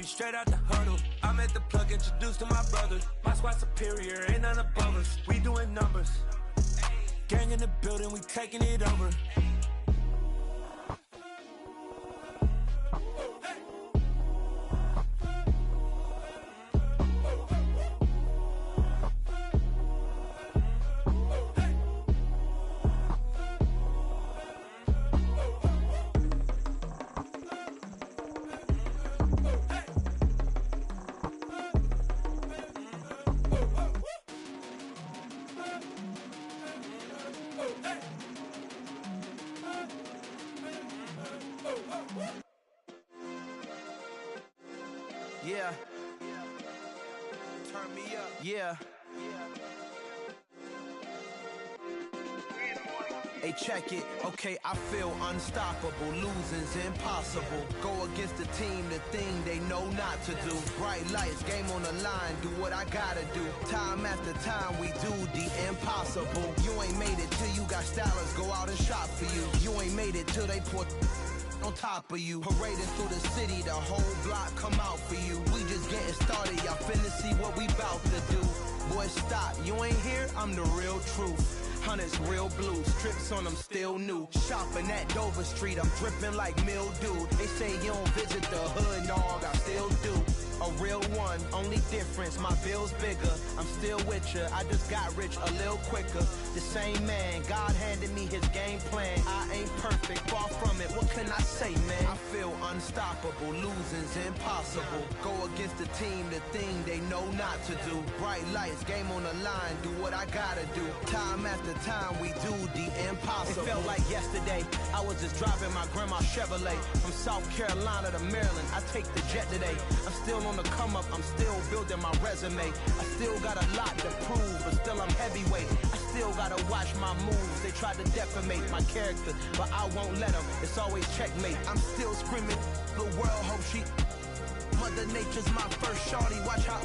straight out the huddle. I'm at the plug, introduced to my brothers. My squad superior, ain't none above us. We doing numbers. Gang in the building, we taking it over. Yeah. Turn me up. Yeah. Hey, check it. Okay, I feel unstoppable. Losing's impossible. Go against the team, the thing they know not to do. Bright lights, game on the line. Do what I gotta do. Time after time, we do the impossible. You ain't made it till you got stylists go out and shop for you. You ain't made it till they put on top of you. Parading through the city, the whole block come out for you. We just getting started, y'all finna see what we bout to do. Boy, stop, you ain't here, I'm the real truth. Hunters real blue, strips on them still new. Shopping at Dover Street, I'm dripping like mildew. They say you don't visit the hood, dog, I still do. A real one, only difference, my bill's bigger. I'm still with ya, I just got rich a little quicker. The same man, God handed me his game plan. I ain't perfect, far from it, what can I say, man? I feel unstoppable, losing's impossible. Go against the team, the thing they know not to do. Bright lights, game on the line, do what I gotta do. Time after time, we do the impossible. It felt like yesterday, I was just driving my grandma's Chevrolet. From South Carolina to Maryland, I take the jet today. I'm still on the come up, I'm still building my resume. I still got a lot to prove, but still I'm heavyweight. I still gotta watch my moves. They tried to defamate my character, but I won't let them. It's always checkmate. I'm still screaming, the world hope she. Mother Nature's my first shorty. Watch how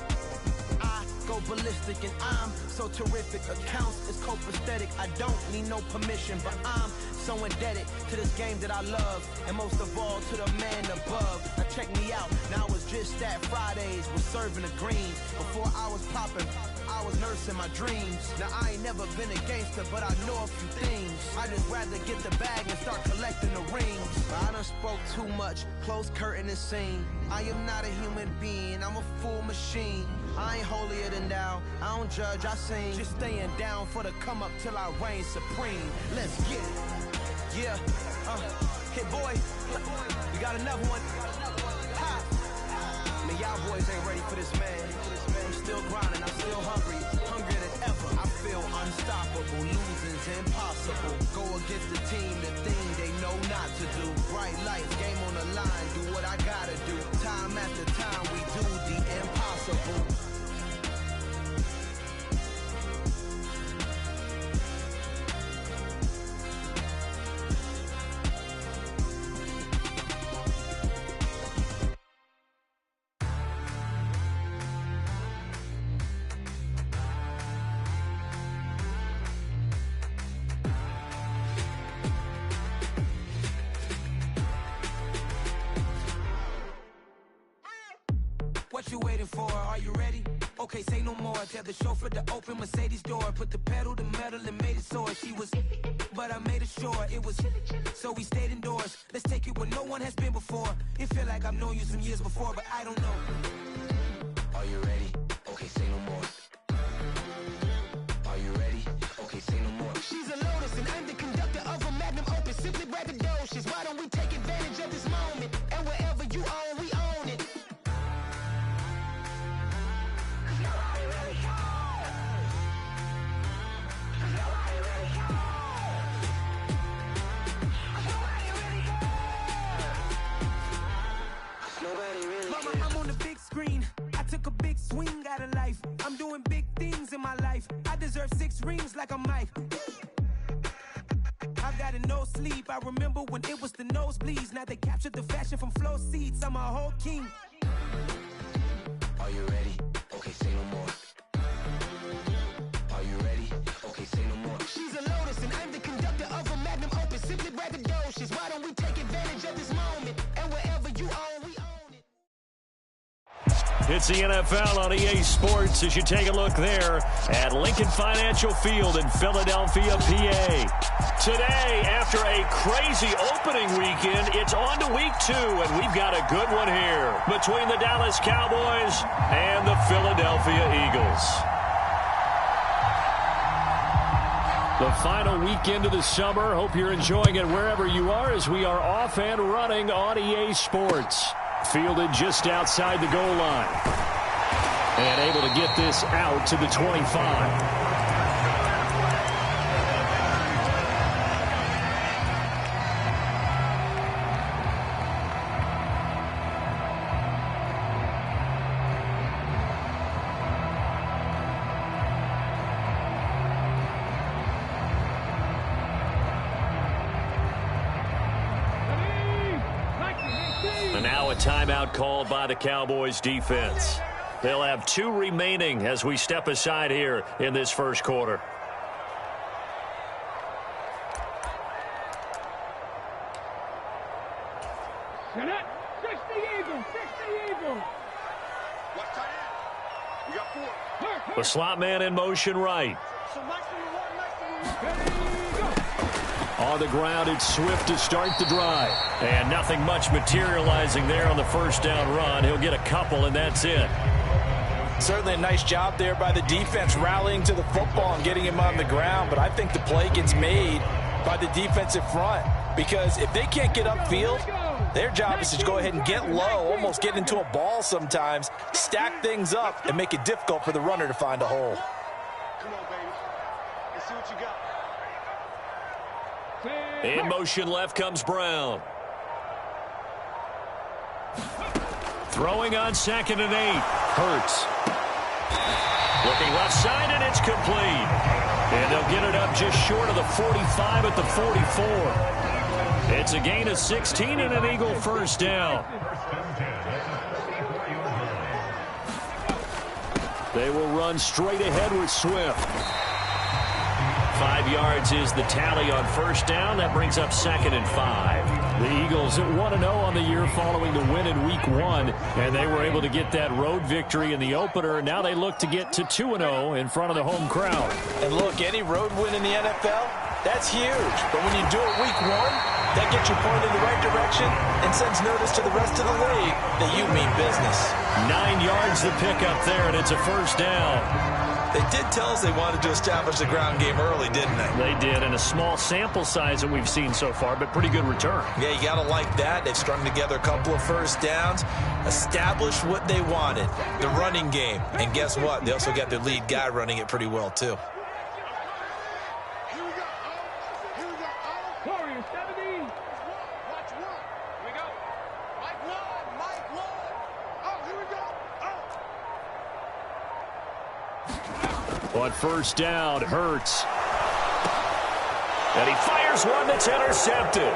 I go ballistic, and I'm so terrific. Accounts is copacetic. I don't need no permission, but I'm so indebted to this game that I love, and most of all to the man above. Now check me out, now it's just that Fridays was serving the greens. Before I was popping, I was nursing my dreams. Now I ain't never been a gangster, but I know a few things. I just rather get the bag and start collecting the rings. I done spoke too much, close curtain and scene. I am not a human being, I'm a full machine. I ain't holier than thou, I don't judge, I sing. Just staying down for the come up till I reign supreme. Let's get it. Yeah, hit boy, we got another one. Ha! Man, y'all boys ain't ready for this, man. I'm still grinding, I'm still hungry, hungrier than ever. I feel unstoppable, losing's impossible. Go against the team, the thing they know not to do. Bright lights, game on the line, do what I gotta do. Time after time, we do the impossible. What you waiting for? Are you ready? Okay, say no more. Tell the chauffeur to open Mercedes door. Put the pedal to metal and made it soar. She was, but I made it sure it was. So we stayed indoors. Let's take it where no one has been before. It feel like I've known you some years before, but I don't know. Are you ready? Okay, say no more. Are you ready? Okay, say no more. She's a lotus and I'm the conductor of a magnum opus. Simply braggadocious. Why don't we take advantage of this moment? And wherever you own, we own it. I'm on the big screen. I took a big swing out of life. I'm doing big things in my life. I deserve 6 rings like I'm Mike. I've got no sleep. I remember when it was the nosebleeds. Now they captured the fashion from flow seats. I'm a whole king. Are you ready? Okay, say no more. Are you ready? Okay, say no more. She's a lotus and I'm the conductor of a magnum opus. Simply braggadocious. Why don't we take advantage of this moment? And wherever you own, we own. It's the NFL on EA Sports as you take a look there at Lincoln Financial Field in Philadelphia, PA. Today, after a crazy opening weekend, it's on to week 2, and we've got a good one here between the Dallas Cowboys and the Philadelphia Eagles. The final weekend of the summer. Hope you're enjoying it wherever you are as we are off and running on EA Sports. Fielded just outside the goal line. And able to get this out to the 25. And now a timeout called by the Cowboys defense. They'll have 2 remaining as we step aside here in this first quarter. Fix the Eagle. We got 4. The slot man in motion right. On the ground, it's Swift to start the drive. And nothing much materializing there on the first down run. He'll get a couple, and that's it. Certainly a nice job there by the defense rallying to the football and getting him on the ground. But I think the play gets made by the defensive front. Because if they can't get upfield, their job is to go ahead and get low, almost get into a ball sometimes, stack things up, and make it difficult for the runner to find a hole. Come on, baby. Let's see what you got. In motion left comes Brown. Throwing on 2nd and 8. Hurts. Looking left side, and it's complete. And they'll get it up just short of the 45 at the 44. It's a gain of 16 and an Eagle first down. They will run straight ahead with Swift. 5 yards is the tally on first down. That brings up 2nd and 5. The Eagles at 1-0 on the year following the win in week 1. And they were able to get that road victory in the opener. Now they look to get to 2-0 in front of the home crowd. And look, any road win in the NFL, that's huge. But when you do it week 1, that gets you pointed in the right direction and sends notice to the rest of the league that you mean business. 9 yards the pickup there, and it's a first down. They did tell us they wanted to establish the ground game early, didn't they? They did, and a small sample size that we've seen so far, but pretty good return. Yeah, you got to like that. They've strung together a couple of first downs, established what they wanted, the running game. And guess what? They also got their lead guy running it pretty well, too. On first down, Hurts. And he fires one that's intercepted.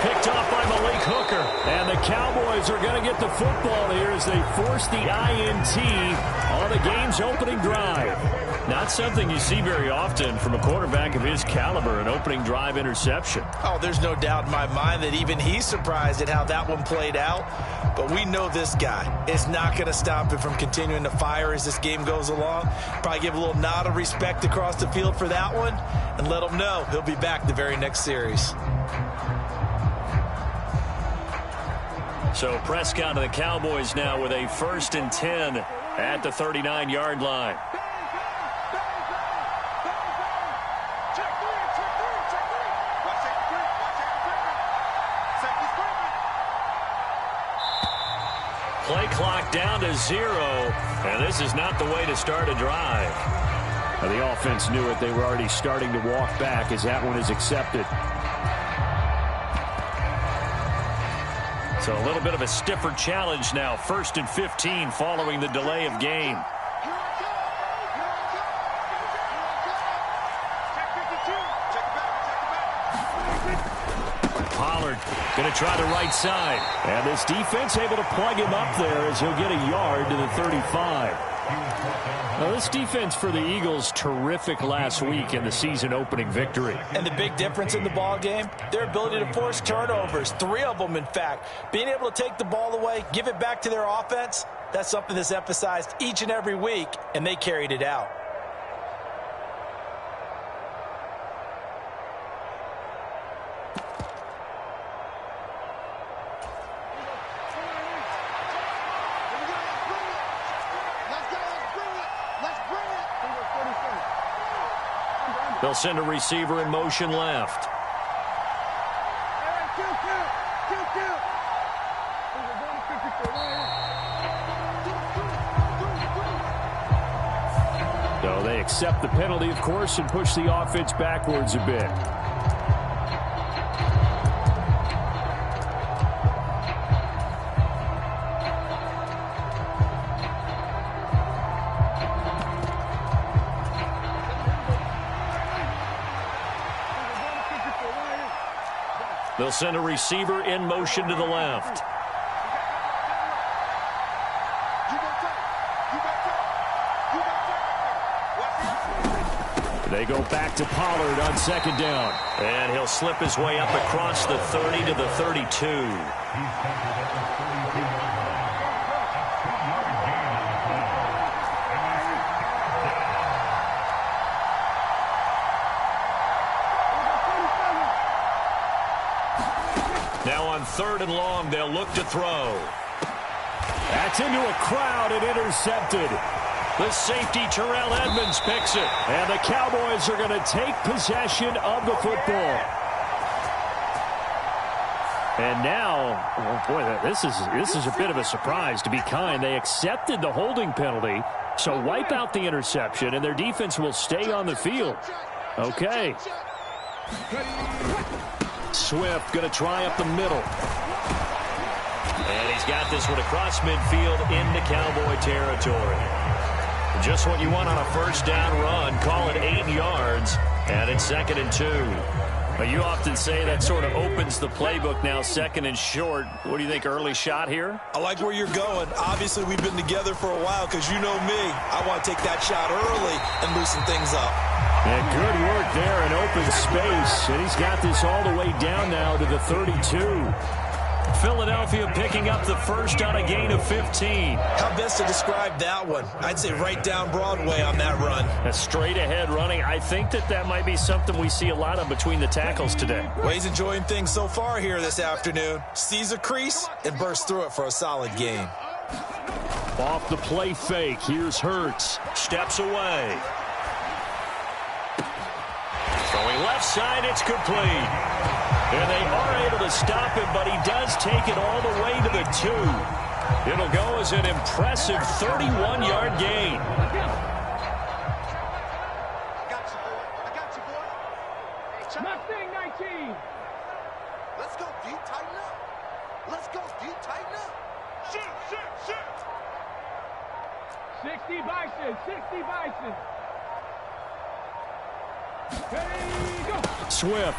Picked off by Malik Hooker. And the Cowboys are going to get the football here as they force the INT on the game's opening drive. Not something you see very often from a quarterback of his caliber, an opening drive interception. Oh, there's no doubt in my mind that even he's surprised at how that one played out. But we know this guy is not going to stop him from continuing to fire as this game goes along. Probably give a little nod of respect across the field for that one and let him know he'll be back the very next series. So Prescott and the Cowboys now with a 1st and 10 at the 39-yard line. Play clock down to 0, and this is not the way to start a drive. Now, the offense knew it. They were already starting to walk back as that one is accepted. So a little bit of a stiffer challenge now. 1st and 15 following the delay of game. Pollard going to try the right side. And this defense able to plug him up there as he'll get a yard to the 35. Well, this defense for the Eagles, terrific last week in the season-opening victory. And the big difference in the ball game, their ability to force turnovers, 3 of them, in fact. Being able to take the ball away, give it back to their offense, that's something that's emphasized each and every week, and they carried it out. They'll send a receiver in motion left. So they accept the penalty, of course, and push the offense backwards a bit. They'll send a receiver in motion to the left. They go back to Pollard on second down. And he'll slip his way up across the 30 to the 32. Now on 3rd and long, they'll look to throw. That's into a crowd and intercepted. The safety, Terrell Edmonds, picks it. And the Cowboys are going to take possession of the football. And now, oh boy, this is a bit of a surprise, to be kind. They accepted the holding penalty, so wipe out the interception, and their defense will stay on the field. Okay. Swift going to try up the middle. And he's got this one across midfield into Cowboy territory. Just what you want on a first down run. Call it 8 yards, and it's 2nd and 2. But you often say that sort of opens the playbook now, 2nd and short. What do you think, early shot here? I like where you're going. Obviously, we've been together for a while because you know me. I want to take that shot early and loosen things up. Yeah, good work there in open space. And he's got this all the way down now to the 32. Philadelphia picking up the first on a gain of 15. How best to describe that one? I'd say right down Broadway on that run. A straight ahead running. I think that might be something we see a lot of between the tackles today. Well, he's enjoying things so far here this afternoon. Sees a crease and bursts through it for a solid gain. Off the play fake. Here's Hurts. Steps away. Throwing left side, it's complete. And they are able to stop him, but he does take it all the way to the 2. It'll go as an impressive 31-yard gain. I got you, boy. Hey, Mustang 19. Let's go, D. Tighten up. Let's go, D. Tighten up. Shoot. 60 Bison. Hey, go. Swift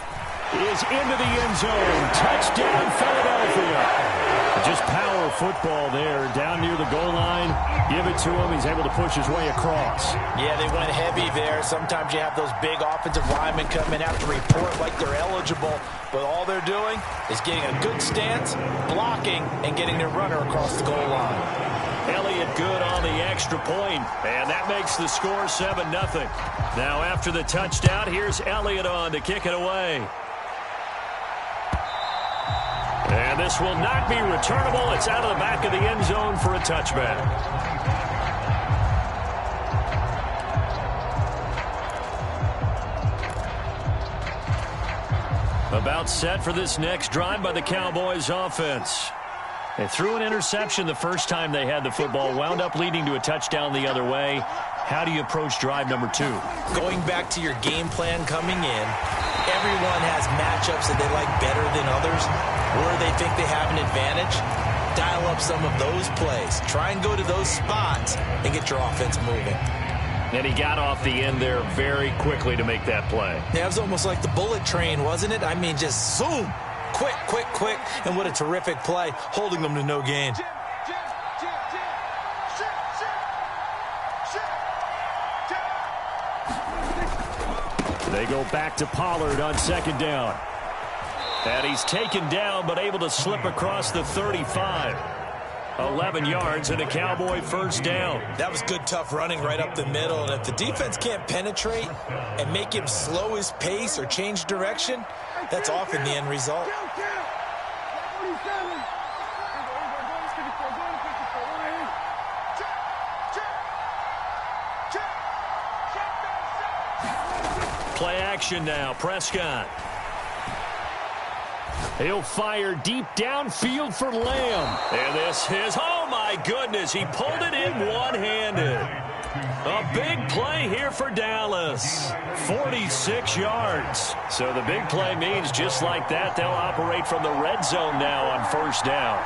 is into the end zone. Touchdown, Philadelphia. Just power football there, down near the goal line. Give it to him. He's able to push his way across. Yeah, they went heavy there. Sometimes you have those big offensive linemen come in, have to report like they're eligible. But all they're doing is getting a good stance, blocking, and getting their runner across the goal line. Elliott good on the extra point, and that makes the score 7-0. Now after the touchdown, here's Elliott on to kick it away. And this will not be returnable. It's out of the back of the end zone for a touchback. About set for this next drive by the Cowboys offense. They threw an interception the first time they had the football, wound up leading to a touchdown the other way. How do you approach drive number 2? Going back to your game plan coming in, everyone has matchups that they like better than others, where they think they have an advantage. Dial up some of those plays. Try and go to those spots and get your offense moving. And he got off the end there very quickly to make that play. Yeah, it was almost like the bullet train, wasn't it? I mean, just zoom. Quick, and what a terrific play, holding them to no gain. They go back to Pollard on second down. And he's taken down but able to slip across the 35. 11 yards and a Cowboy first down. That was good, tough running right up the middle. And if the defense can't penetrate and make him slow his pace or change direction, that's often the end result. Play action now. Prescott. He'll fire deep downfield for Lamb. And this is, oh my goodness, he pulled it in one-handed. A big play here for Dallas. 46 yards. So the big play means just like that, they'll operate from the red zone now on first down.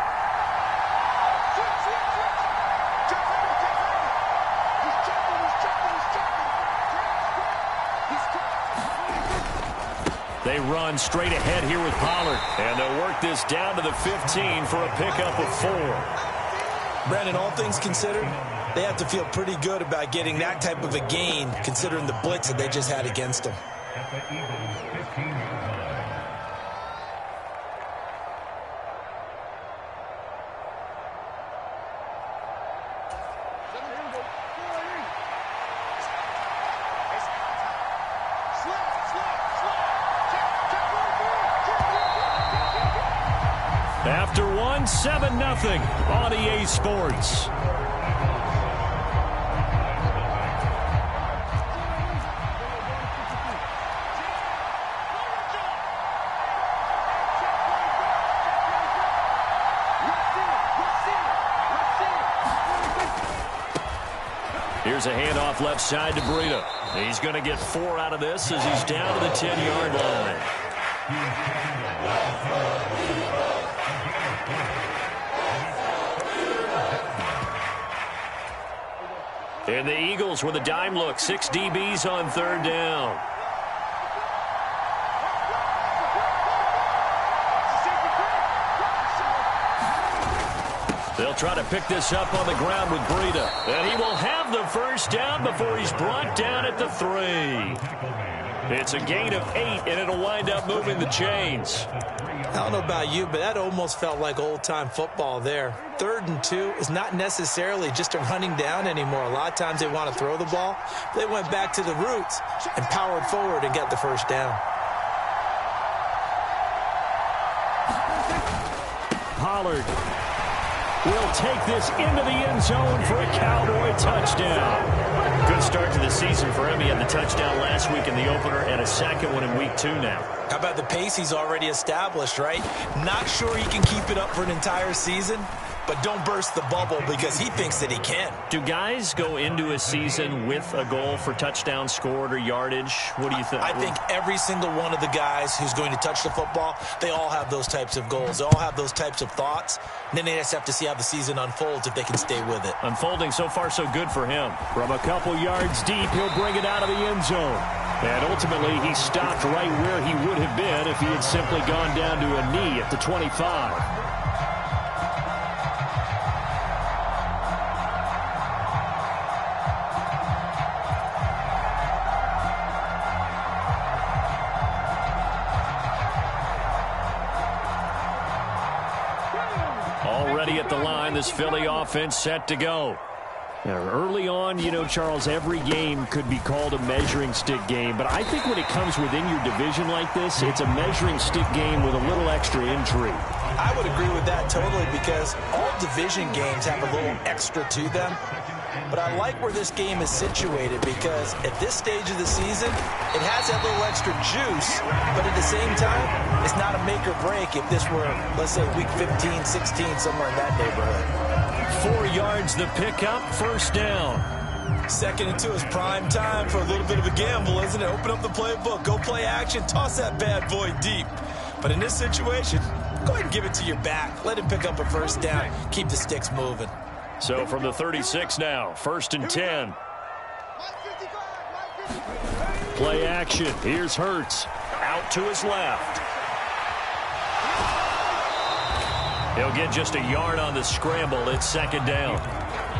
They run straight ahead here with Pollard. And they'll work this down to the 15 for a pickup of 4. Brandon, all things considered, they have to feel pretty good about getting that type of a gain, considering the blitz that they just had against them. After one, 7-0 on EA Sports. Here's a handoff left side to Breida. He's going to get 4 out of this as he's down to the 10-yard line. And the Eagles with a dime look. 6 DBs on third down. They'll try to pick this up on the ground with Breida. And he will have the first down before he's brought down at the 3. It's a gain of 8, and it'll wind up moving the chains. I don't know about you, but that almost felt like old-time football there. 3rd and 2 is not necessarily just a running down anymore. A lot of times they want to throw the ball. They went back to the roots and powered forward and got the first down. Pollard will take this into the end zone for a Cowboy touchdown. Good start to the season for him. He had the touchdown last week in the opener and a second one in week 2 now. How about the pace he's already established, right? Not sure he can keep it up for an entire season, but don't burst the bubble because he thinks that he can. Do guys go into a season with a goal for touchdown scored or yardage? What do you think? I think every single one of the guys who's going to touch the football, they all have those types of goals. They all have those types of thoughts. And then they just have to see how the season unfolds if they can stay with it. Unfolding so far so good for him. From a couple yards deep, he'll bring it out of the end zone. And ultimately, he stopped right where he would have been if he had simply gone down to a knee at the 25. Already at the line, this Philly offense set to go. Now, early on, you know, Charles, every game could be called a measuring stick game. But I think when it comes within your division like this, it's a measuring stick game with a little extra intrigue. I would agree with that totally because all division games have a little extra to them. But I like where this game is situated because at this stage of the season, it has that little extra juice. But at the same time, it's not a make or break if this were, let's say, week 15, 16, somewhere in that neighborhood. 4 yards the pickup, first down. 2nd and 2 is prime time for a little bit of a gamble, isn't it? Open up the playbook, go play action, toss that bad boy deep. But in this situation, go ahead and give it to your back. Let him pick up a first down. Keep the sticks moving. So from the 36 now, 1st and 10. Play action. Here's Hurts. Out to his left. He'll get just a yard on the scramble. It's 2nd down.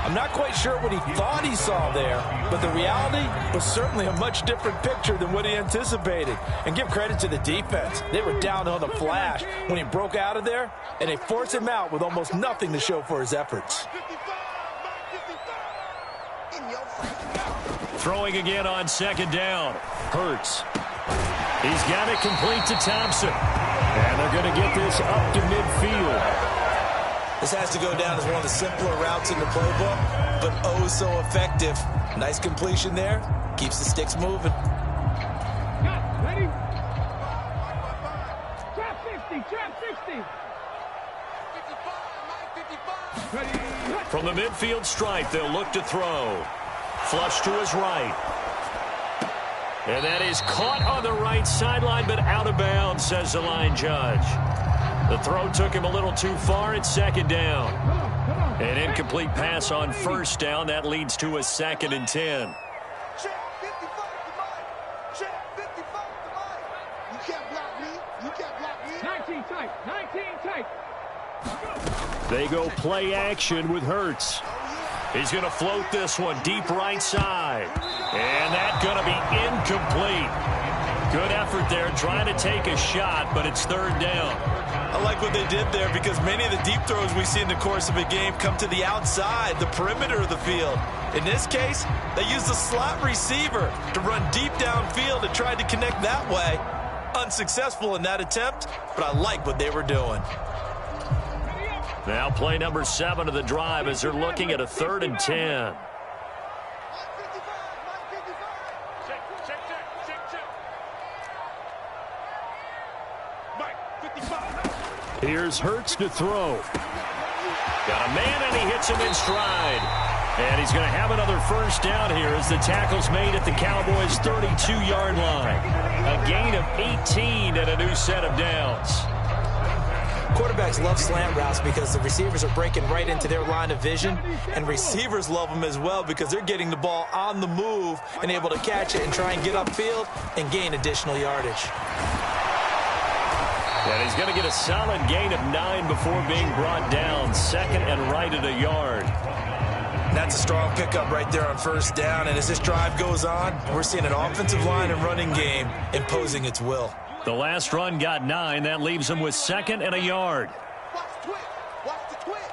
I'm not quite sure what he thought he saw there, but the reality was certainly a much different picture than what he anticipated. And give credit to the defense. They were down on the flash when he broke out of there, and they forced him out with almost nothing to show for his efforts. Throwing again on second down. Hurts. He's got it complete to Thompson. And they're going to get this up to midfield. This has to go down as one of the simpler routes in the playbook, but oh so effective. Nice completion there. Keeps the sticks moving. Ready? Trap 60, trap 60. 55, Ready. From the midfield stripe, they'll look to throw. Flush to his right. And that is caught on the right sideline, but out of bounds, says the line judge. The throw took him a little too far at second down. An incomplete pass on first down. That leads to a 2nd and 10. Check 55 to Mike. Check 55 to Mike. You can't block me. You can't block me. 19 tight. 19 tight. They go play action with Hurts. He's going to float this one deep right side. And that's going to be incomplete. Good effort there trying to take a shot, but it's 3rd down. I like what they did there because many of the deep throws we see in the course of a game come to the outside, the perimeter of the field. In this case, they used the slot receiver to run deep downfield and tried to connect that way. Unsuccessful in that attempt, but I like what they were doing. Now play number 7 of the drive as they're looking at a 3rd and 10. Here's Hurts to throw. Got a man, and he hits him in stride. And he's going to have another first down here as the tackle's made at the Cowboys' 32-yard line. A gain of 18 and a new set of downs. Quarterbacks love slant routes because the receivers are breaking right into their line of vision, and receivers love them as well because they're getting the ball on the move and able to catch it and try and get upfield and gain additional yardage. And he's going to get a solid gain of 9 before being brought down. 2nd and right at a yard. That's a strong pickup right there on first down, and as this drive goes on, we're seeing an offensive line and running game imposing its will. The last run got 9. That leaves him with 2nd and a yard. Watch the twist. Watch the twist.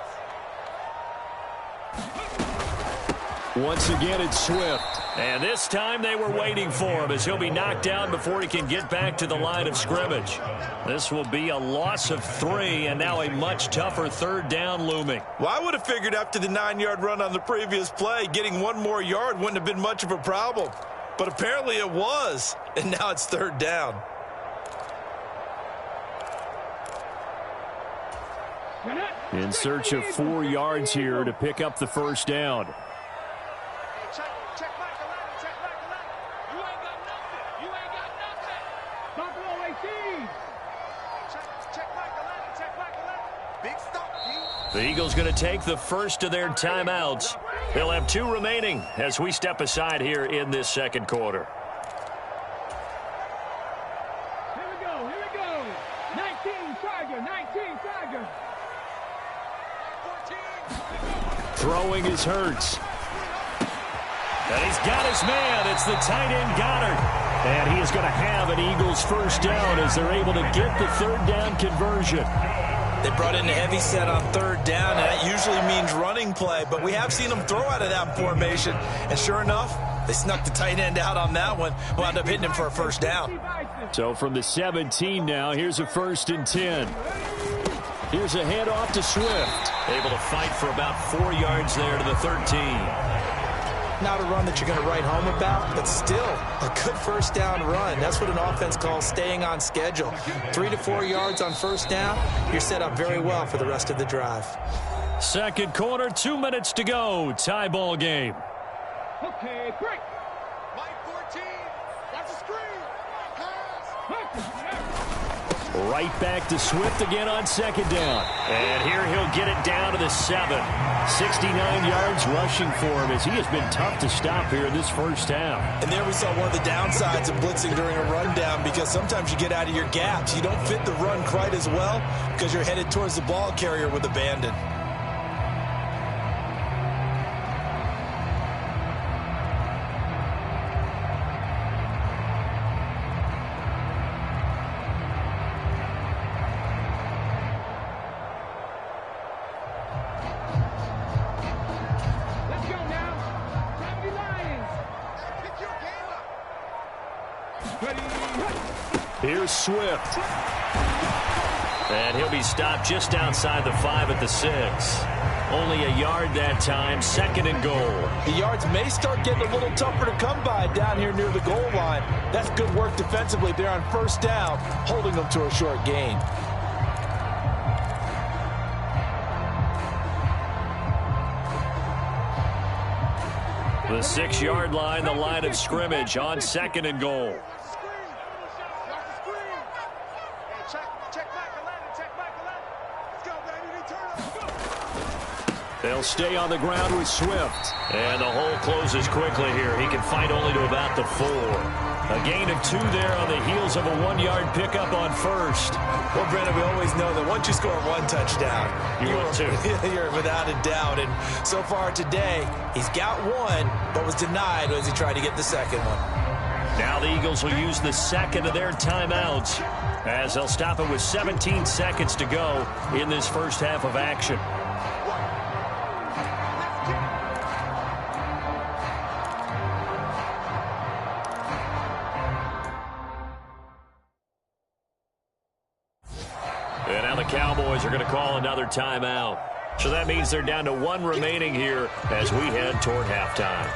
Once again, it's Swift. And this time they were waiting for him as he'll be knocked down before he can get back to the line of scrimmage. This will be a loss of 3, and now a much tougher 3rd down looming. Well, I would have figured after the 9-yard run on the previous play, getting 1 more yard wouldn't have been much of a problem. But apparently it was, and now it's 3rd down. In search of 4 yards here to pick up the first down. Check back the line. Check back the line. You ain't got nothing. You ain't got nothing. Buffalo 18. Check back the line. Check back the line. Big stop, D. The Eagles going to take the first of their timeouts. They'll have 2 remaining as we step aside here in this 2nd quarter. Here we go. 19 Tiger. Throwing his Hurts. And he's got his man. It's the tight end Goddard. And he is going to have an Eagles first down as they're able to get the 3rd down conversion. They brought in a heavy set on 3rd down, and that usually means running play. But we have seen them throw out of that formation. And sure enough, they snuck the tight end out on that one. Wound up hitting him for a first down. So from the 17 now, here's a 1st and 10. Here's a handoff to Swift. Able to fight for about 4 yards there to the 13. Not a run that you're going to write home about, but still a good first down run. That's what an offense calls staying on schedule. 3 to 4 yards on first down, you're set up very well for the rest of the drive. 2nd quarter, 2 minutes to go. Tie ball game. Okay, break. Mike 14. That's a screen. Pass. Right back to Swift again on 2nd down. And here he'll get it down to the 7. 69 yards rushing for him as he has been tough to stop here in this first half. And there we saw one of the downsides of blitzing during a rundown because sometimes you get out of your gaps. You don't fit the run quite as well because you're headed towards the ball carrier with abandon. Here's Swift. And he'll be stopped just outside the 5 at the 6. Only a yard that time, 2nd and goal. The yards may start getting a little tougher to come by down here near the goal line. That's good work defensively there on 1st down, holding them to a short gain. The 6-yard line, the line of scrimmage on 2nd and goal. They'll stay on the ground with Swift. And the hole closes quickly here. He can fight only to about the 4. A gain of 2 there on the heels of a 1-yard pickup on 1st. Well, Brennan, we always know that once you score 1 touchdown, you're without a doubt. And so far today, he's got 1, but was denied as he tried to get the 2nd one. Now the Eagles will use the 2nd of their timeouts as they'll stop it with 17 seconds to go in this first half of action. And now the Cowboys are going to call another timeout. So that means they're down to 1 remaining here as we head toward halftime.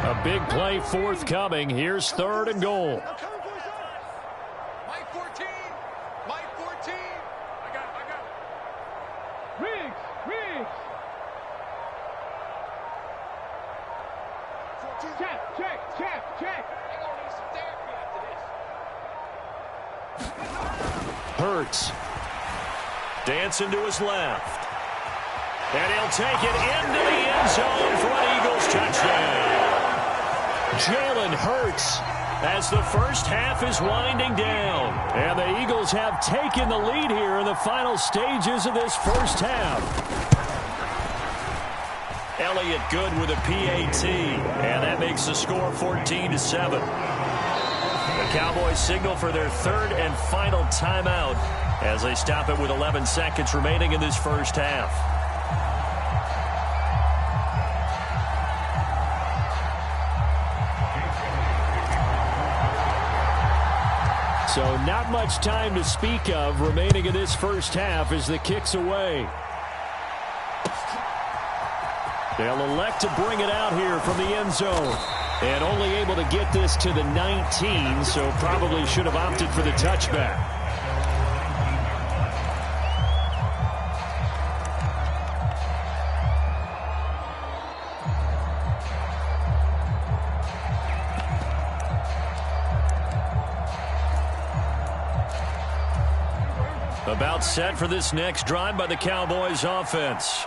A big play forthcoming. Here's 3rd and goal. Hurts. Dancing to his left. And he'll take it into the end zone for an Eagles touchdown. Jalen Hurts as the first half is winding down. And the Eagles have taken the lead here in the final stages of this first half. Elliott good with a PAT. And that makes the score 14-7. The Cowboys signal for their 3rd and final timeout as they stop it with 11 seconds remaining in this first half. So not much time to speak of remaining in this first half as the kick's away. They'll elect to bring it out here from the end zone. And only able to get this to the 19, so probably should have opted for the touchback. About set for this next drive by the Cowboys offense.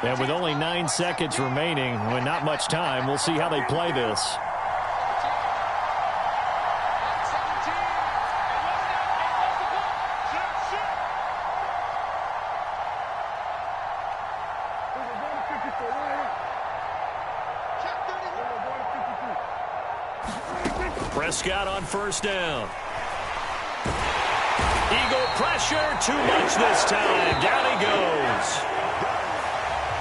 And with only 9 seconds remaining, with not much time, we'll see how they play this. Prescott on 1st down. Eagle pressure, too much this time. Down he goes.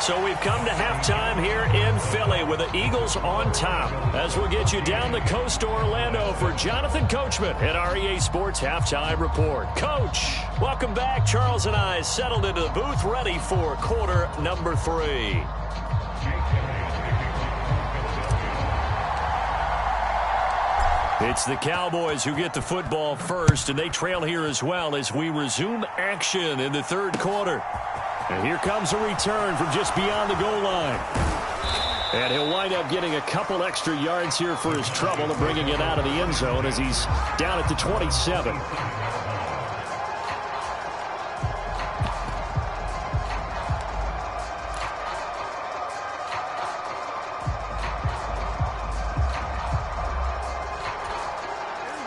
So we've come to halftime here in Philly with the Eagles on top. As we'll get you down the coast to Orlando for Jonathan Coachman at our EA Sports Halftime Report. Coach, welcome back. Charles and I settled into the booth ready for quarter number 3. It's the Cowboys who get the football first, and they trail here as well as we resume action in the 3rd quarter. And here comes a return from just beyond the goal line. And he'll wind up getting a couple extra yards here for his trouble and bringing it out of the end zone as he's down at the 27.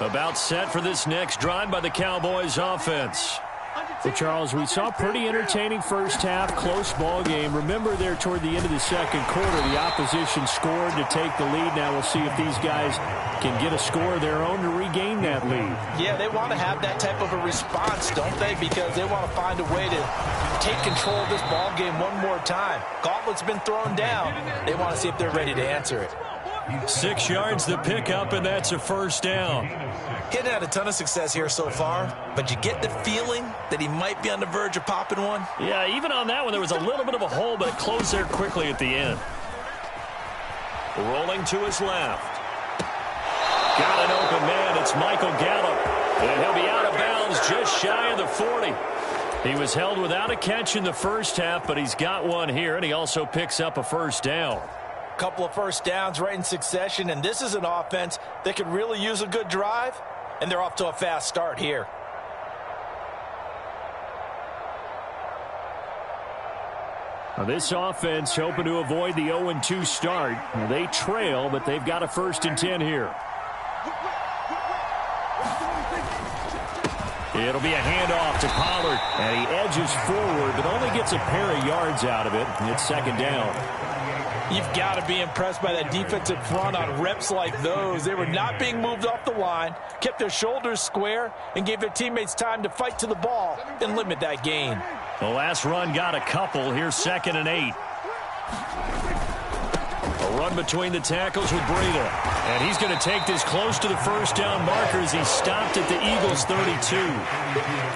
About set for this next drive by the Cowboys offense. Well, Charles, we saw a pretty entertaining first half, close ball game. Remember there toward the end of the second quarter, the opposition scored to take the lead. Now we'll see if these guys can get a score of their own to regain that lead. Yeah, they want to have that type of a response, don't they? Because they want to find a way to take control of this ball game one more time. Gauntlet's been thrown down. They want to see if they're ready to answer it. 6 yards the pickup, and that's a first down. He hadn't had a ton of success here so far, but you get the feeling that he might be on the verge of popping one. Yeah, even on that one, there was a little bit of a hole, but it closed there quickly at the end. Rolling to his left. Got an open man. It's Michael Gallup. And he'll be out of bounds just shy of the 40. He was held without a catch in the first half, but he's got one here, and he also picks up a first down. Couple of first downs right in succession, and this is an offense that could really use a good drive, and they're off to a fast start here. Now this offense hoping to avoid the 0-2 start. They trail, but they've got a 1st and 10 here. It'll be a handoff to Pollard, and he edges forward, but only gets a pair of yards out of it. It's 2nd down. You've got to be impressed by that defensive front on reps like those. They were not being moved off the line, kept their shoulders square, and gave their teammates time to fight to the ball and limit that gain. The last run got a couple. Here's 2nd and 8. A run between the tackles with Breida. And he's going to take this close to the first down marker as he stopped at the Eagles' 32.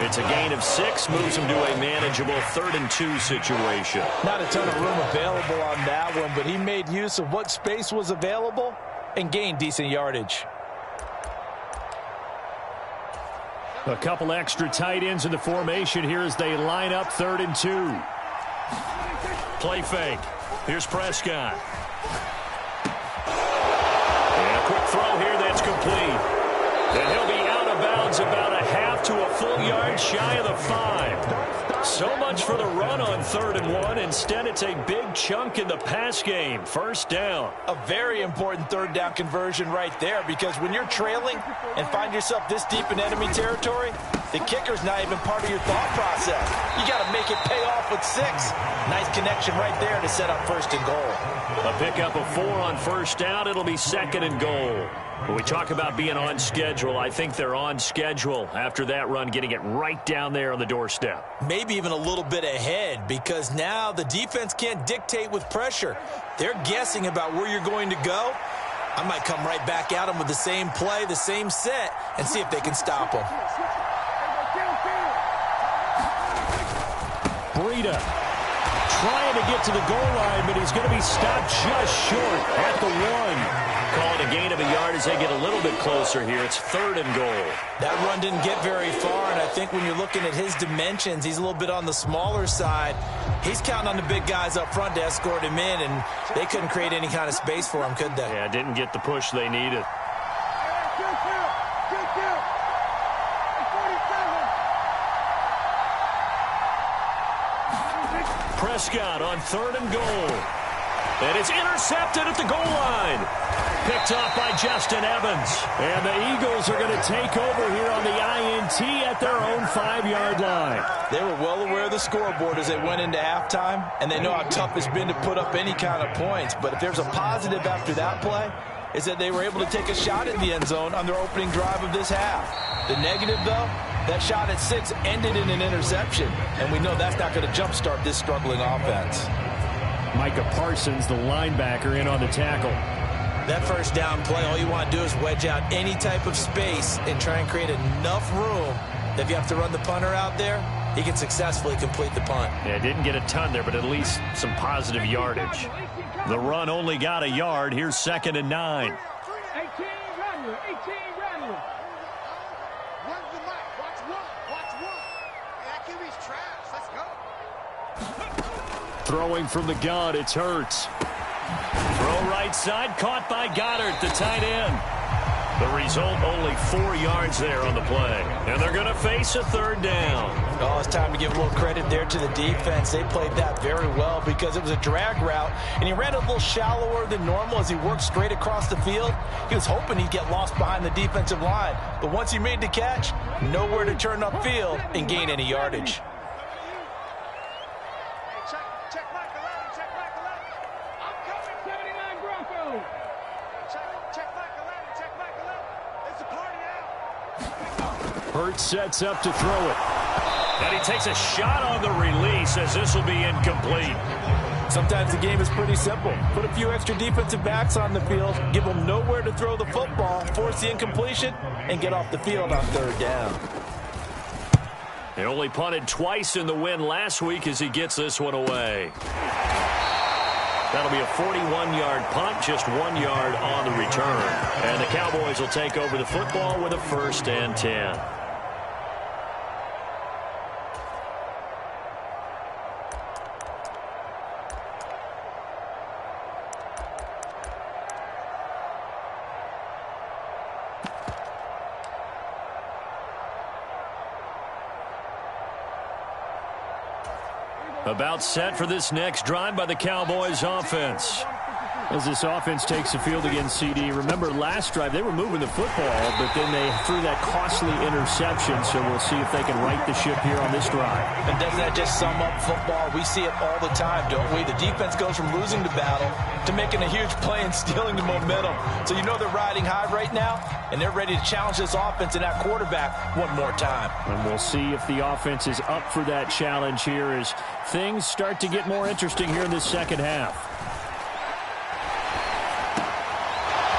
It's a gain of 6, moves him to a manageable 3rd and 2 situation. Not a ton of room available on that one, but he made use of what space was available and gained decent yardage. A couple extra tight ends in the formation here as they line up 3rd and 2. Play fake. Here's Prescott. And a quick throw here that's complete. And he'll be out of bounds about a half to a full yard shy of the 5. So much for the run on 3rd and 1. Instead, it's a big chunk in the pass game. 1st down. A very important 3rd down conversion right there, because when you're trailing and find yourself this deep in enemy territory, the kicker's not even part of your thought process. You got to make it pay off with 6. Nice connection right there to set up 1st and goal. A pickup of 4 on 1st down. It'll be 2nd and goal. When we talk about being on schedule, I think they're on schedule after that run, getting it right down there on the doorstep. Maybe even a little bit ahead, because now the defense can't dictate with pressure. They're guessing about where you're going to go. I might come right back at them with the same play, the same set, and see if they can stop them. Breida trying to get to the goal line, but he's going to be stopped just short at the 1. Call it a gain of a yard as they get a little bit closer here. It's 3rd and goal. That run didn't get very far, and I think when you're looking at his dimensions, he's a little bit on the smaller side. He's counting on the big guys up front to escort him in, and they couldn't create any kind of space for him, could they? Yeah, didn't get the push they needed. Prescott on 3rd and goal. And it's intercepted at the goal line. Picked off by Justin Evans. And the Eagles are going to take over here on the INT at their own 5-yard line. They were well aware of the scoreboard as they went into halftime, and they know how tough it's been to put up any kind of points. But if there's a positive after that play, is that they were able to take a shot at the end zone on their opening drive of this half. The negative, though, that shot at 6 ended in an interception, and we know that's not going to jumpstart this struggling offense. Micah Parsons, the linebacker, in on the tackle. That 1st down play, all you want to do is wedge out any type of space and try and create enough room that if you have to run the punter out there, he can successfully complete the punt. Yeah, didn't get a ton there, but at least some positive yardage. The run only got a yard. Here's 2nd and 9. 18 Rattler, 18 Rattler. Run the mic, watch one. That QB's trash, let's go. Throwing from the gun, it's Hurts. Throw right side, caught by Goddard, the tight end. The result, only 4 yards there on the play. And they're going to face a third down. Oh, it's time to give a little credit there to the defense. They played that very well because it was a drag route, and he ran a little shallower than normal as he worked straight across the field. He was hoping he'd get lost behind the defensive line, but once he made the catch, nowhere to turn upfield and gain any yardage. Hurts sets up to throw it. And he takes a shot on the release as this will be incomplete. Sometimes the game is pretty simple. Put a few extra defensive backs on the field, give them nowhere to throw the football, force the incompletion, and get off the field on third down. He only punted twice in the win last week as he gets this one away. That'll be a 41-yard punt, just 1 yard on the return. And the Cowboys will take over the football with a 1st and 10. About set for this next drive by the Cowboys offense. As this offense takes the field against CD. Remember last drive they were moving the football, but then they threw that costly interception, so we'll see if they can right the ship here on this drive. And doesn't that just sum up football? We see it all the time, don't we? The defense goes from losing the battle to making a huge play and stealing the momentum. So you know they're riding high right now, and they're ready to challenge this offense and that quarterback one more time. And we'll see if the offense is up for that challenge here as things start to get more interesting here in this second half.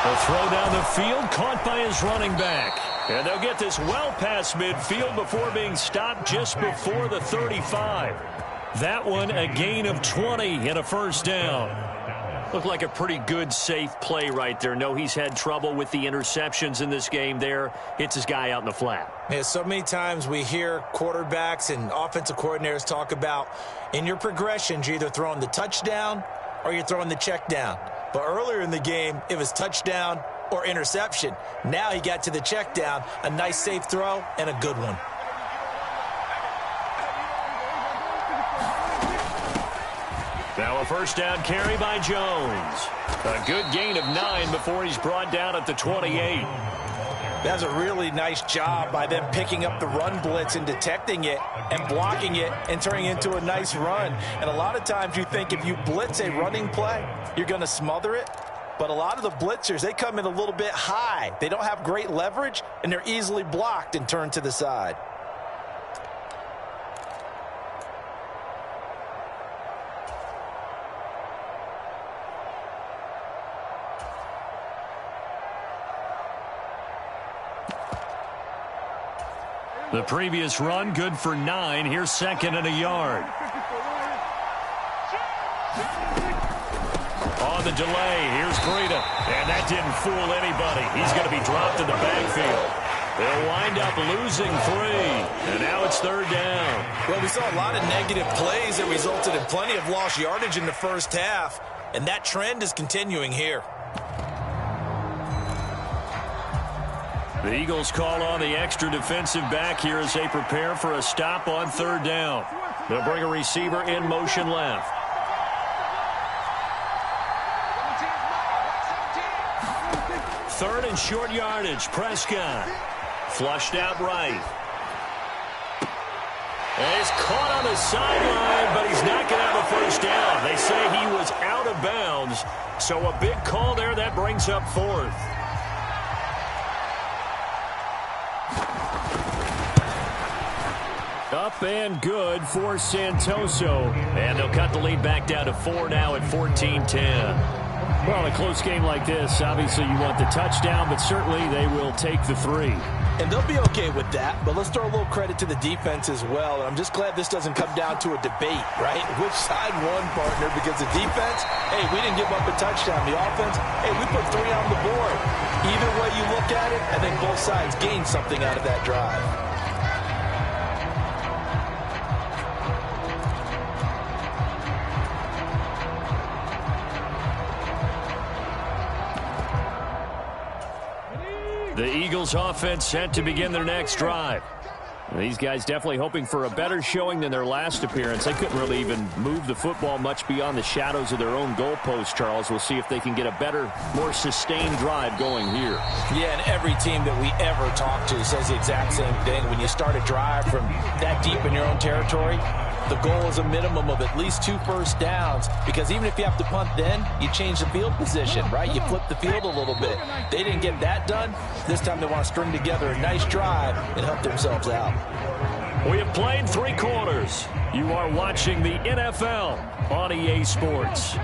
The throw down the field, caught by his running back. And they'll get this well past midfield before being stopped just before the 35. That one, a gain of 20 and a 1st down. Looked like a pretty good, safe play right there. No, he's had trouble with the interceptions in this game there. Hits his guy out in the flat. Yeah, so many times we hear quarterbacks and offensive coordinators talk about in your progressions, you're either throwing the touchdown or you're throwing the check down. But earlier in the game, it was touchdown or interception. Now he got to the check down, a nice safe throw, and a good one. Now a 1st down carry by Jones. A good gain of 9 before he's brought down at the 28. That's a really nice job by them picking up the run blitz and detecting it and blocking it and turning it into a nice run. And a lot of times you think if you blitz a running play, you're going to smother it. But a lot of the blitzers, they come in a little bit high. They don't have great leverage, and they're easily blocked and turned to the side. The previous run, good for 9. Here's 2nd and a yard. On the delay, here's Breida. And that didn't fool anybody. He's going to be dropped in the backfield. They'll wind up losing 3. And now it's 3rd down. Well, we saw a lot of negative plays that resulted in plenty of lost yardage in the first half. And that trend is continuing here. The Eagles call on the extra defensive back here as they prepare for a stop on 3rd down. They'll bring a receiver in motion left. Third and short yardage. Prescott. Flushed out right. And he's caught on the sideline, but he's not going to have a 1st down. They say he was out of bounds. So a big call there. That brings up 4th. Up and good for Santoso. And they'll cut the lead back down to 4 now at 14-10. Well, in a close game like this, obviously you want the touchdown, but certainly they will take the 3. And they'll be okay with that, but let's throw a little credit to the defense as well. And I'm just glad this doesn't come down to a debate, right? Which side won, partner? Because the defense, hey, we didn't give up a touchdown. The offense, hey, we put 3 on the board. Either way you look at it, I think both sides gained something out of that drive. The Eagles offense set to begin their next drive. These guys definitely hoping for a better showing than their last appearance. They couldn't really even move the football much beyond the shadows of their own goalpost, Charles. We'll see if they can get a better, more sustained drive going here. Yeah, and every team that we ever talk to says the exact same thing. When you start a drive from that deep in your own territory, the goal is a minimum of at least 2 first downs, because even if you have to punt then, you change the field position, right? You flip the field a little bit. They didn't get that done. This time they want to string together a nice drive and help themselves out. We have played 3 quarters. You are watching the NFL on EA Sports.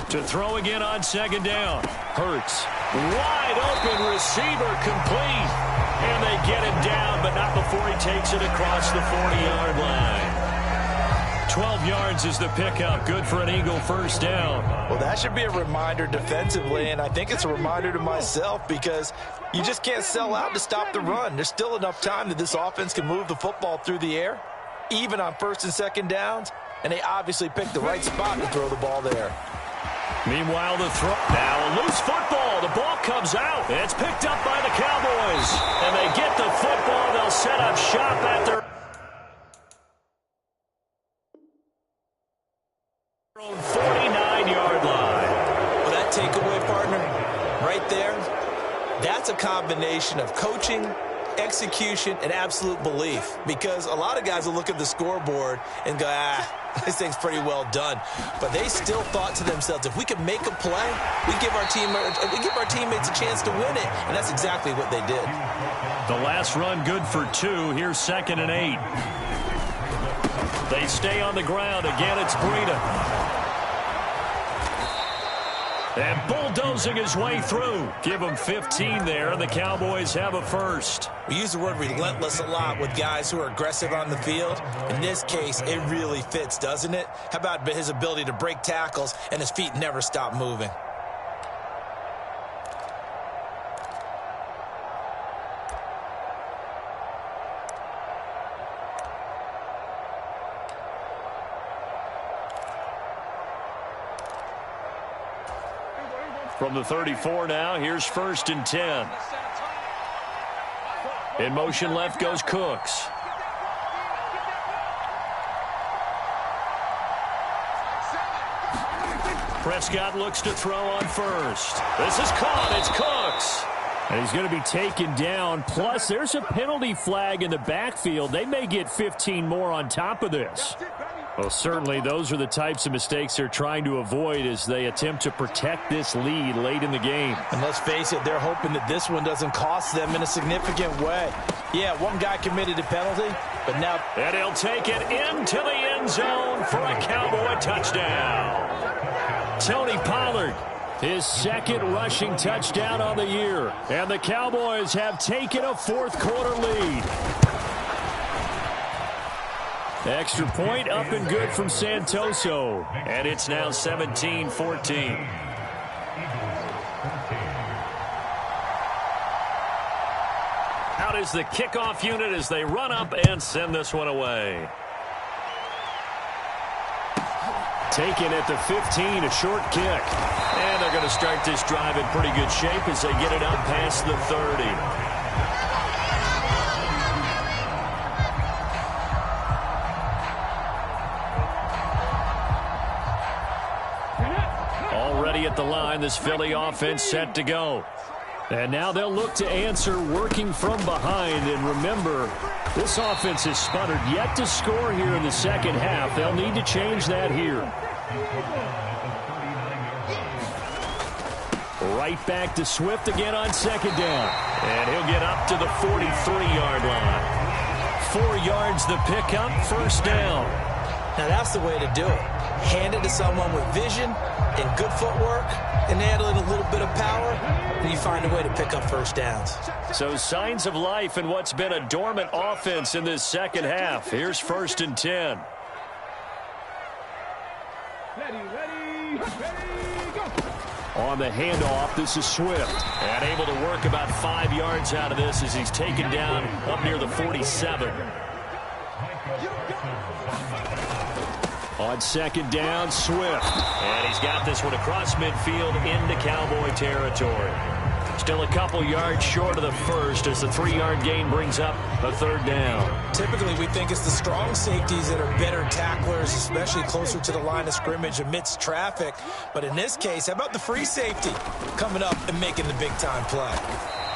To throw again on second down. Hurts. Wide open receiver complete. And they get him down, but not before he takes it across the 40-yard line. 12 yards is the pickup. Good for an Eagle first down. Well, that should be a reminder defensively, and I think it's a reminder to myself, because you just can't sell out to stop the run. There's still enough time that this offense can move the football through the air, even on first and second downs, and they obviously picked the right spot to throw the ball there. Meanwhile, the throw. Now a loose football. The ball comes out. It's picked up by the Cowboys. And they get the football. They'll set up shop at their own 49-yard line. Well, that takeaway, partner, right there, that's a combination of coaching, execution, and absolute belief. Because a lot of guys will look at the scoreboard and go, this thing's pretty well done. But they still thought to themselves, if we could make a play, we give our teammates a chance to win it. And that's exactly what they did. The last run good for 2. Here's 2nd and 8. They stay on the ground. Again, it's Breida. And bulldozing his way through. Give him 15 there, and the Cowboys have a first. We use the word relentless a lot with guys who are aggressive on the field. In this case, it really fits, doesn't it? How about his ability to break tackles and his feet never stop moving? From the 34 now, here's 1st and 10. In motion left goes Cooks. Prescott looks to throw on first. This is caught. It's Cooks. And he's going to be taken down. Plus, there's a penalty flag in the backfield. They may get 15 more on top of this. Well, certainly those are the types of mistakes they're trying to avoid as they attempt to protect this lead late in the game. And let's face it, they're hoping that this one doesn't cost them in a significant way. Yeah, one guy committed a penalty, but now... And he'll take it into the end zone for a Cowboy touchdown. Tony Pollard, his 2nd rushing touchdown on the year. And the Cowboys have taken a 4th quarter lead. Extra point up and good from Santoso. And it's now 17-14. Out is the kickoff unit as they run up and send this one away. Taken at the 15, a short kick. And they're going to start this drive in pretty good shape as they get it up past the 30. At the line, this Philly offense set to go. And now they'll look to answer working from behind. And remember, this offense has sputtered yet to score here in the second half. They'll need to change that here. Right back to Swift again on 2nd down. And he'll get up to the 43-yard line. 4 yards the pickup, 1st down. Now that's the way to do it. Hand it to someone with vision and good footwork, and add in a little bit of power, and you find a way to pick up 1st downs. So signs of life in what's been a dormant offense in this second half. Here's 1st and 10. Ready, go. On the handoff, this is Swift. And able to work about 5 yards out of this as he's taken down up near the 47. On second down, Swift. And he's got this one across midfield into Cowboy territory. Still a couple yards short of the first as the 3-yard gain brings up a third down. Typically, we think it's the strong safeties that are better tacklers, especially closer to the line of scrimmage amidst traffic. But in this case, how about the free safety coming up and making the big-time play?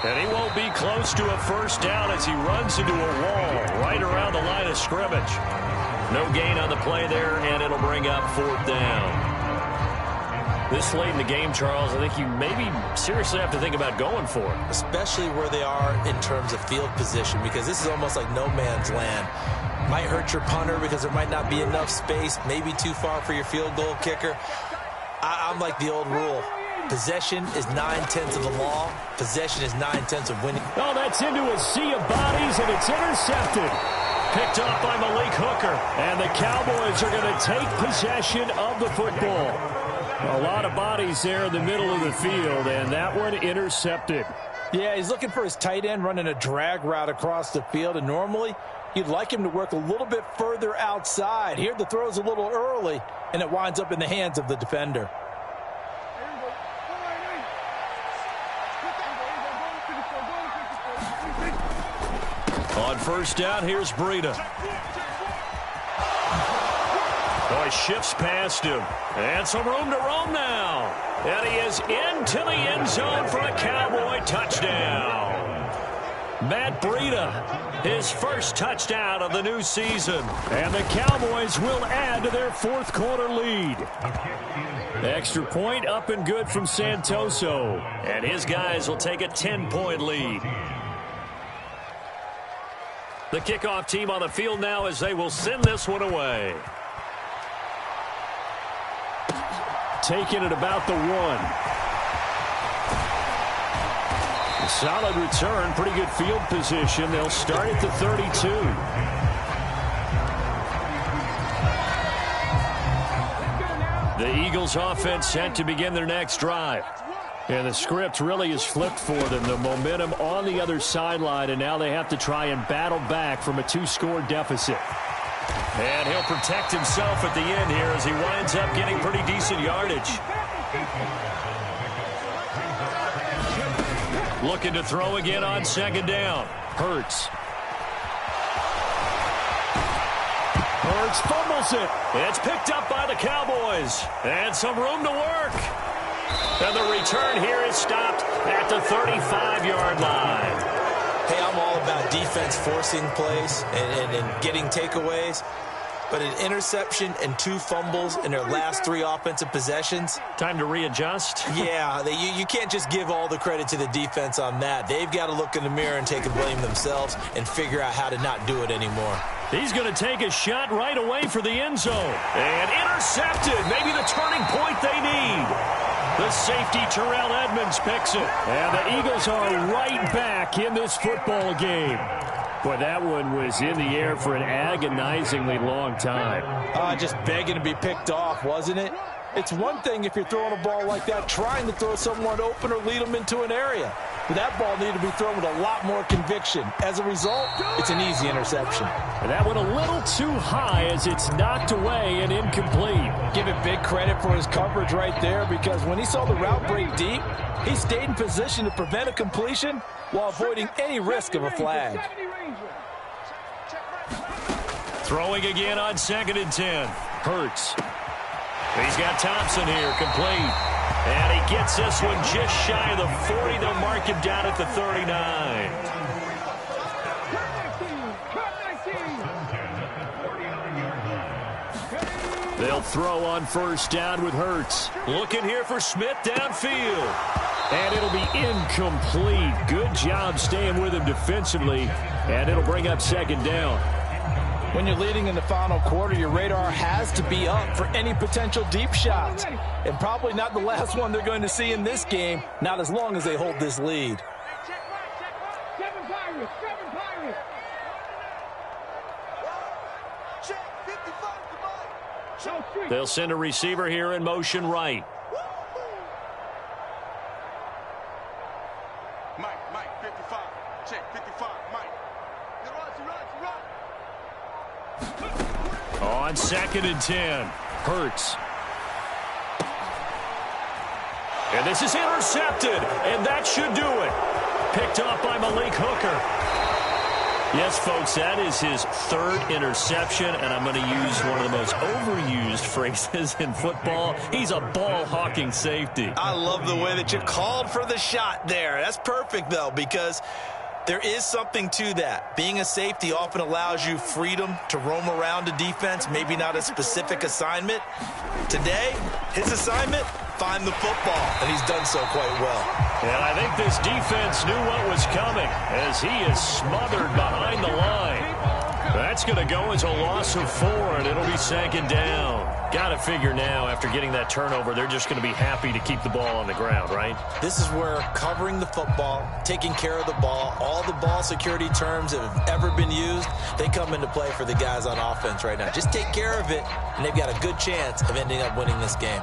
And he won't be close to a first down as he runs into a wall right around the line of scrimmage. No gain on the play there, and it'll bring up fourth down. This late in the game, Charles, I think you maybe seriously have to think about going for it. Especially where they are in terms of field position, because this is almost like no man's land. Might hurt your punter because there might not be enough space, maybe too far for your field goal kicker. I'm like the old rule. Possession is 9/10 of the law. Possession is 9/10 of winning. Oh, that's into a sea of bodies, and it's intercepted. Picked up by Malik Hooker, and the Cowboys are going to take possession of the football. A lot of bodies there in the middle of the field, and that one intercepted. Yeah, he's looking for his tight end running a drag route across the field, and normally you'd like him to work a little bit further outside. Here the throw's a little early, and it winds up in the hands of the defender. On first down, here's Breida. Oh, he shifts past him. And some room to roam now. And he is into the end zone for a Cowboy touchdown. Matt Breida, his first touchdown of the new season. And the Cowboys will add to their fourth quarter lead. Extra point up and good from Santoso. And his guys will take a 10-point lead. The kickoff team on the field now as they will send this one away. Taking it about the 1. Solid return, pretty good field position. They'll start at the 32. The Eagles offense set to begin their next drive. And the script really is flipped for them. The momentum on the other sideline, and now they have to try and battle back from a 2-score deficit. And he'll protect himself at the end here as he winds up getting pretty decent yardage. Looking to throw again on second down. Hurts. Hurts fumbles it. It's picked up by the Cowboys. And some room to work. And the return here is stopped at the 35-yard line. Hey, I'm all about defense forcing plays and getting takeaways. But an interception and 2 fumbles in their last 3 offensive possessions. Time to readjust. Yeah, you can't just give all the credit to the defense on that. They've got to look in the mirror and take the blame themselves and figure out how to not do it anymore. He's going to take a shot right away for the end zone. And intercepted. Maybe the turning point they need. The safety, Terrell Edmonds, picks it. And the Eagles are right back in this football game. Boy, that one was in the air for an agonizingly long time. Just begging to be picked off, wasn't it? It's one thing if you're throwing a ball like that, trying to throw someone open or lead them into an area. But that ball needed to be thrown with a lot more conviction. As a result, it's an easy interception. And that went a little too high as it's knocked away and incomplete. Give it big credit for his coverage right there, because when he saw the route break deep, he stayed in position to prevent a completion while avoiding any risk of a flag. Throwing again on 2nd and 10. Hurts. He's got Thompson here, complete. And he gets this one just shy of the 40. They'll mark him down at the 39. They'll throw on first down with Hurts. Looking here for Smith downfield. And it'll be incomplete. Good job staying with him defensively. And it'll bring up second down. When you're leading in the final quarter, your radar has to be up for any potential deep shots. And probably not the last one they're going to see in this game, not as long as they hold this lead. They'll send a receiver here in motion right. Mike, 55. Check, 55, Mike. On On 2nd and 10, Hurts. And this is intercepted, and that should do it. Picked off by Malik Hooker. Yes, folks, that is his 3rd interception, and I'm going to use one of the most overused phrases in football. He's a ball-hawking safety. I love the way that you called for the shot there. That's perfect, though, because there is something to that. Being a safety often allows you freedom to roam around a defense, maybe not a specific assignment. Today, his assignment, find the football, and he's done so quite well. And I think this defense knew what was coming as he is smothered behind the line. That's going to go as a loss of 4, and it'll be 2nd down. Got to figure now, after getting that turnover, they're just going to be happy to keep the ball on the ground, right? This is where covering the football, taking care of the ball, all the ball security terms that have ever been used, they come into play for the guys on offense right now. Just take care of it, and they've got a good chance of ending up winning this game.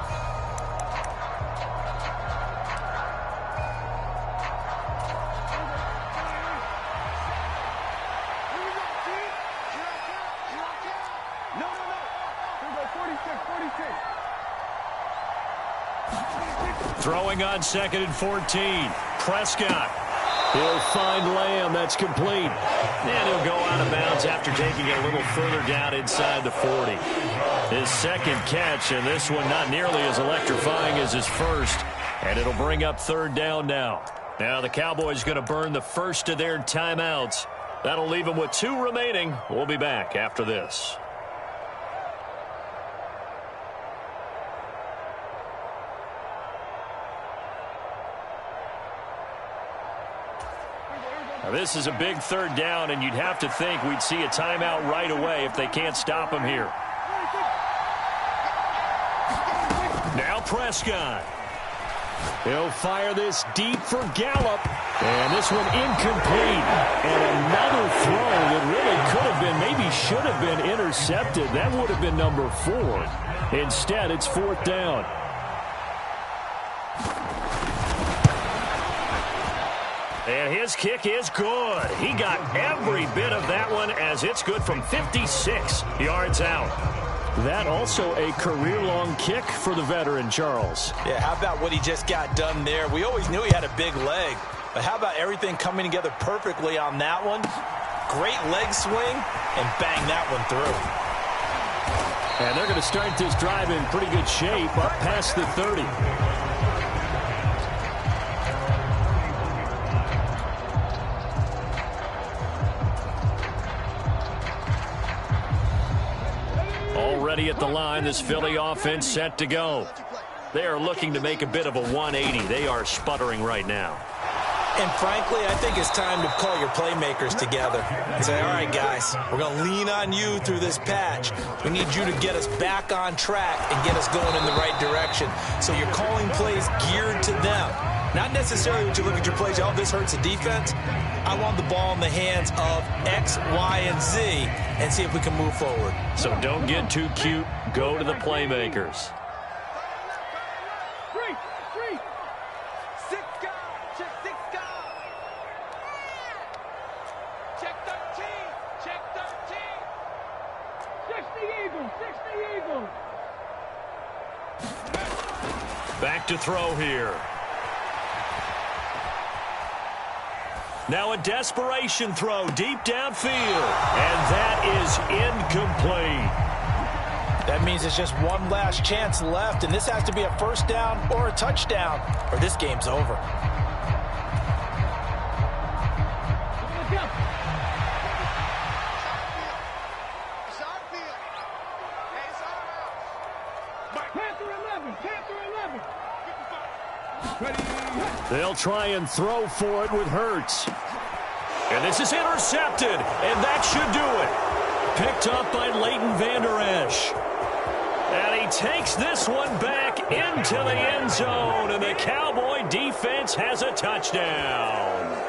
Throwing on 2nd and 14. Prescott. He'll find Lamb. That's complete. And he'll go out of bounds after taking it a little further down inside the 40. His 2nd catch, and this one not nearly as electrifying as his 1st. And it'll bring up 3rd down now. Now the Cowboys going to burn the first of their timeouts. That'll leave them with 2 remaining. We'll be back after this. Now, this is a big 3rd down, and you'd have to think we'd see a timeout right away if they can't stop him here. Now Prescott. He'll fire this deep for Gallup. And this one incomplete. And another throw that really could have been, maybe should have been intercepted. That would have been number 4. Instead, it's 4th down. And his kick is good. He got every bit of that one as it's good from 56 yards out. That also a career-long kick for the veteran, Charles. Yeah, how about what he just got done there? We always knew he had a big leg, but how about everything coming together perfectly on that one? Great leg swing, and bang that one through. And they're going to start this drive in pretty good shape up past the 30. Already at the line, this Philly offense set to go. They are looking to make a bit of a 180. They are sputtering right now. And frankly, I think it's time to call your playmakers together and say, all right, guys, we're going to lean on you through this patch. We need you to get us back on track and get us going in the right direction. So you're calling plays geared to them. Not necessarily when you look at your plays, oh, this hurts the defense. I want the ball in the hands of X, Y, and Z and see if we can move forward. So don't get too cute. Go to the playmakers. Back to throw here. Now a desperation throw deep downfield. And that is incomplete. That means it's just one last chance left, and this has to be a 1st down or a touchdown, or this game's over. They'll try and throw for it with Hurts. And this is intercepted, and that should do it. Picked up by Leighton Vander Esch. And he takes this one back into the end zone, and the Cowboy defense has a touchdown.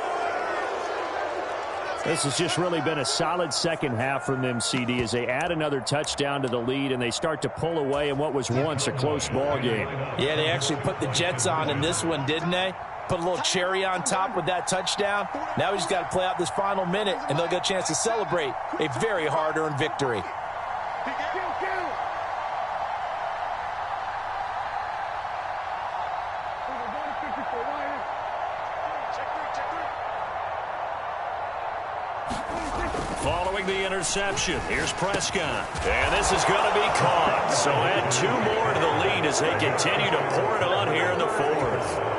This has just really been a solid second half from them, CD, as they add another touchdown to the lead and they start to pull away in what was once a close ball game. Yeah, they actually put the Jets on in this one, didn't they? Put a little cherry on top with that touchdown. Now we just got to play out this final minute, and they'll get a chance to celebrate a very hard-earned victory. Following the interception, here's Prescott. And this is going to be caught. So add 2 more to the lead as they continue to pour it on here in the 4th.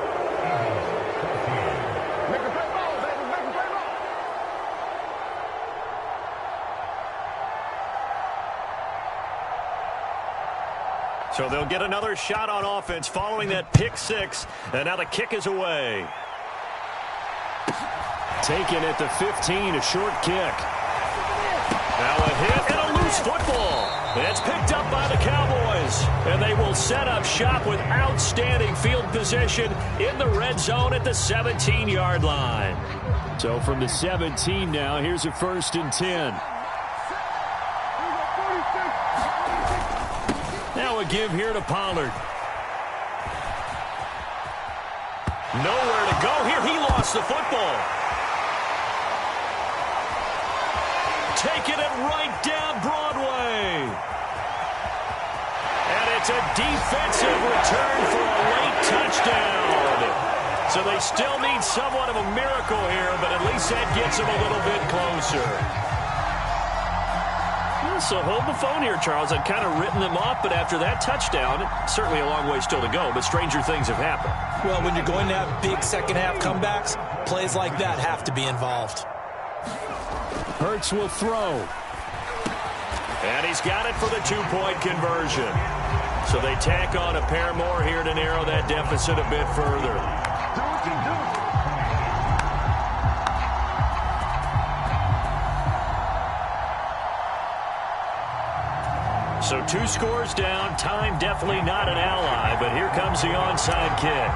So they'll get another shot on offense following that pick 6. And now the kick is away. Taken at the 15, a short kick. Now a hit and a loose football. It's picked up by the Cowboys. And they will set up shop with outstanding field position in the red zone at the 17-yard line. So from the 17 now, here's a 1st and 10. Now a give here to Pollard. Nowhere to go here. He lost the football. Taking it right down Broadway. And it's a defensive return for a late touchdown. So they still need somewhat of a miracle here, but at least that gets them a little bit closer. So hold the phone here, Charles. I've kind of written them off, but after that touchdown, certainly a long way still to go, but stranger things have happened. Well, when you're going to have big second-half comebacks, plays like that have to be involved. Hurts will throw. And he's got it for the 2-point conversion. So they tack on a pair more here to narrow that deficit a bit further. So 2 scores down. Time definitely not an ally, but here comes the onside kick.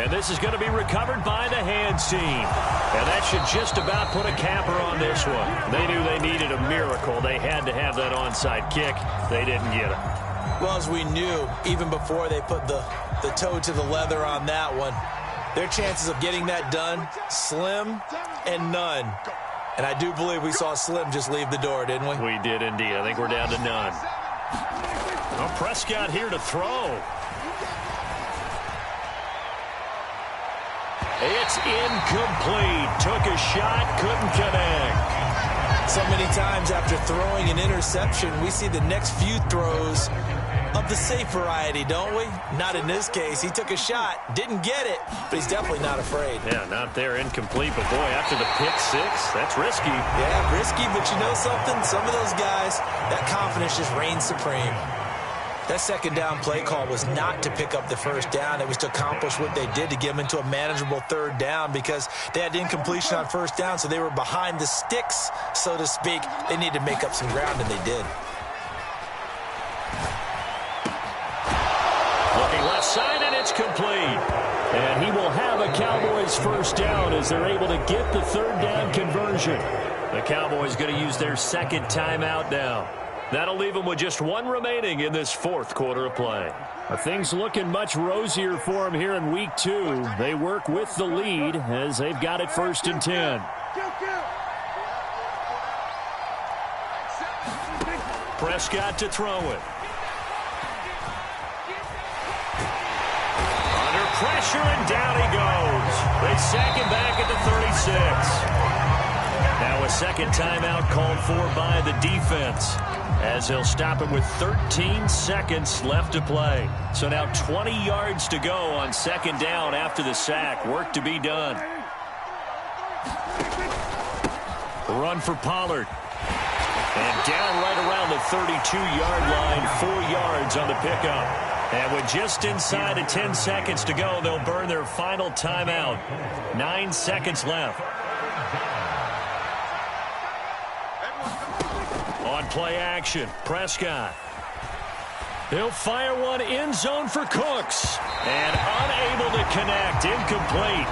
And this is going to be recovered by the hands team. And that should just about put a capper on this one. They knew they needed a miracle. They had to have that onside kick. They didn't get it. Well, as we knew, even before they put the toe to the leather on that one, their chances of getting that done, slim and none. And I do believe we saw Slim just leave the door, didn't we? We did indeed. I think we're down to none. Well, Prescott here to throw. It's incomplete. Took a shot, couldn't connect. So many times after throwing an interception, we see the next few throws of the safe variety, don't we? Not in this case. He took a shot, didn't get it, but he's definitely not afraid. Yeah, not there, incomplete. But, boy, after the pick 6, that's risky. Yeah, risky, but you know something? Some of those guys, that confidence just reigns supreme. That second down play call was not to pick up the first down. It was to accomplish what they did to get them into a manageable 3rd down because they had incompletion on 1st down, so they were behind the sticks, so to speak. They needed to make up some ground, and they did. Looking left side, and it's complete. And he will have a Cowboys 1st down as they're able to get the 3rd down conversion. The Cowboys going to use their 2nd timeout now. That'll leave them with just 1 remaining in this 4th quarter of play. Things looking much rosier for them here in week 2. They work with the lead as they've got it 1st and 10. Prescott to throw it. Under pressure, and down he goes. They sack him back at the 36. Now a 2nd timeout called for by the defense, as he'll stop it with 13 seconds left to play. So now 20 yards to go on 2nd down after the sack. Work to be done. Run for Pollard. And down right around the 32-yard line, 4 yards on the pickup. And with just inside of 10 seconds to go, they'll burn their final timeout. 9 seconds left. On play action, Prescott. He'll fire one end zone for Cooks. And unable to connect, incomplete.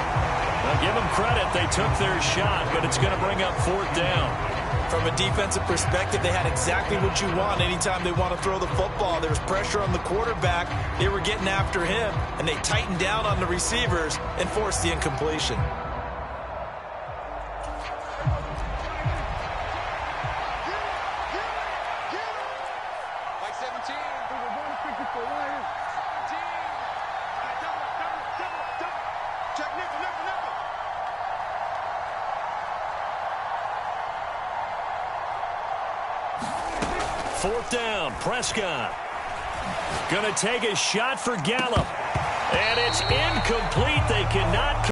Now give them credit, they took their shot, but it's going to bring up 4th down. From a defensive perspective, they had exactly what you want anytime they want to throw the football. There was pressure on the quarterback. They were getting after him, and they tightened down on the receivers and forced the incompletion. 4th down, Prescott. Going to take a shot for Gallup. And it's incomplete. They cannot